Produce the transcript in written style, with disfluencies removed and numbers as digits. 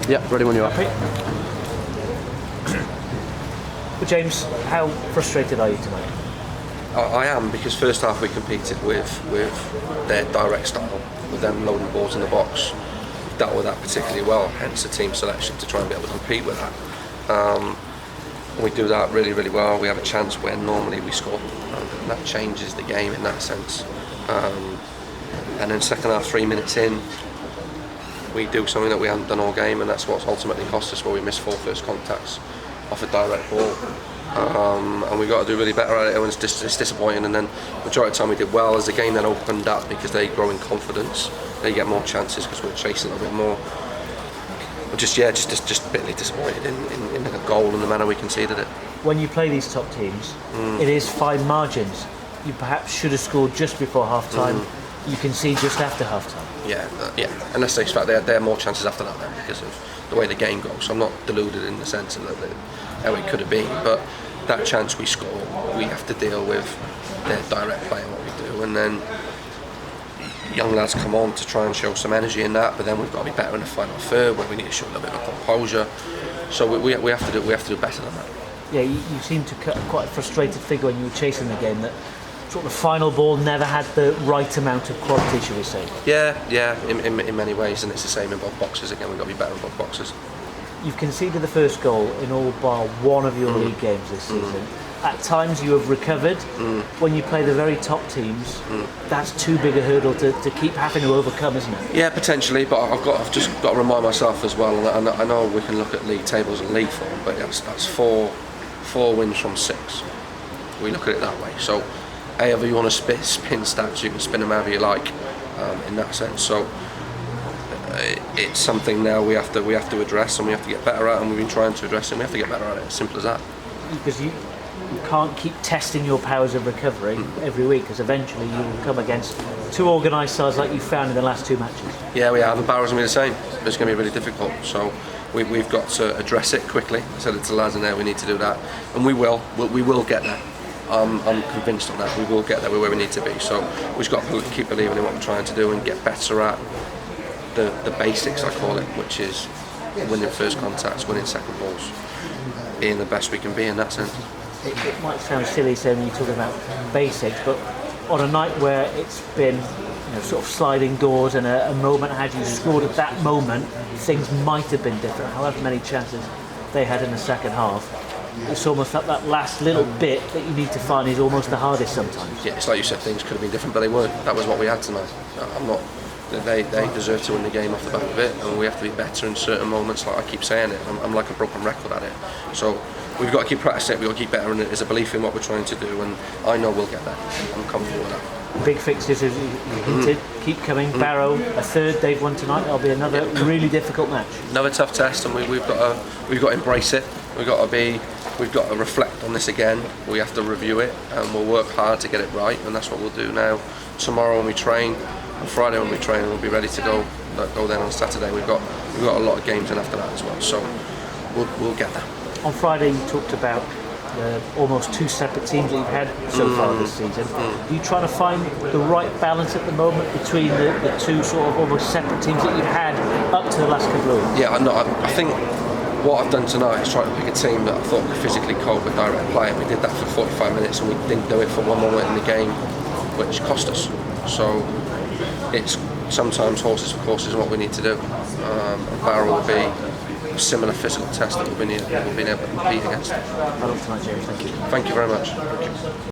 Yeah, ready when you are. But James, how frustrated are you tonight? I am, because first half we competed with their direct style, with them loading balls in the box. We've dealt with that particularly well, hence the team selection to try and be able to compete with that. We do that really, really well. We have a chance where normally we score, and that changes the game in that sense. And then second half, 3 minutes in, we do something that we haven't done all game, and that's what's ultimately cost us, where we missed 4 first contacts off a direct ball. And we got to do really better at it, and it's disappointing. And then majority of the time we did well. As the game then opened up, because they grow in confidence, they get more chances because we're chasing a little bit more. But just bitterly disappointed in the goal and the manner we conceded it. When you play these top teams, it is fine margins. You perhaps should have scored just before half-time. You concede just after half-time. Yeah. And let's say they had more chances after that then, because of the way the game goes. So I'm not deluded in the sense of how it could have been, but that chance we score, we have to deal with their direct play and what we do, and then young lads come on to try and show some energy in that, but then we've got to be better in the final third, where we need to show a little bit of composure. So we have to do better than that. Yeah, you seem to cut quite a frustrated figure when you were chasing the game, that sort of the final ball never had the right amount of quality, should we say? Yeah, in many ways, and it's the same in both boxes. Again, we've got to be better in both boxes. You've conceded the first goal in all bar one of your league games this season. At times you have recovered. When you play the very top teams, that's too big a hurdle to keep having to overcome, isn't it? Yeah, potentially, but I've just got to remind myself as well, and I know we can look at league tables and league form, but that's four wins from 6. We look at it that way. So however you want to spin stats, you can spin them however you like, in that sense. So it's something now we have to address, and we have to get better at, and we've been trying to address it, and we have to get better at it. Simple as that. Because you can't keep testing your powers of recovery every week, because eventually you will come against 2 organised sides like you found in the last 2 matches. Yeah, we have, and Barrow's going to be the same. It's going to be really difficult, so we've got to address it quickly. I said it to the lads in there, we need to do that, and we will get there. I'm convinced of that. We will get there. We're where we need to be, so we've got to keep believing in what we're trying to do and get better at the basics, I call it, which is winning first contacts, winning second balls, being the best we can be in that sense. It might sound silly saying when you're talking about basics, but on a night where it's been sort of sliding doors, and a moment had you scored at that moment, things might have been different. However many chances they had in the second half, it's almost like that last little bit that you need to find is almost the hardest sometimes. Yeah, it's like you said, things could have been different, but they weren't. That was what we had tonight. They deserve to win the game off the back of it, and we have to be better in certain moments. Like I keep saying it, I'm like a broken record at it. So we've got to keep practicing it, we've got to keep better in it. There's a belief in what we're trying to do, and I know we'll get there. I'm comfortable with that. Big fixtures, as you hinted, keep coming. Barrow, a third they've won tonight. That'll be another really difficult match. Another tough test, and we've got to embrace it. We've got to reflect on this again. We have to review it, and we'll work hard to get it right, and that's what we'll do now. Tomorrow when we train, on Friday when we train, we'll be ready to go then on Saturday. We've got a lot of games in after that as well, so we'll get there. On Friday you talked about almost 2 separate teams that you've had so far this season. Are you trying to find the right balance at the moment between the 2 sort of almost separate teams that you've had up to the last couple of weeks? Yeah, I think what I've done tonight is try to pick a team that I thought could physically cope with direct play, and we did that for 45 minutes, and we didn't do it for one moment in the game, which cost us. So it's sometimes horses for courses and what we need to do. And Barrow will be a similar physical test that we've been able to compete against. Well done tonight, James. Thank you. Thank you very much.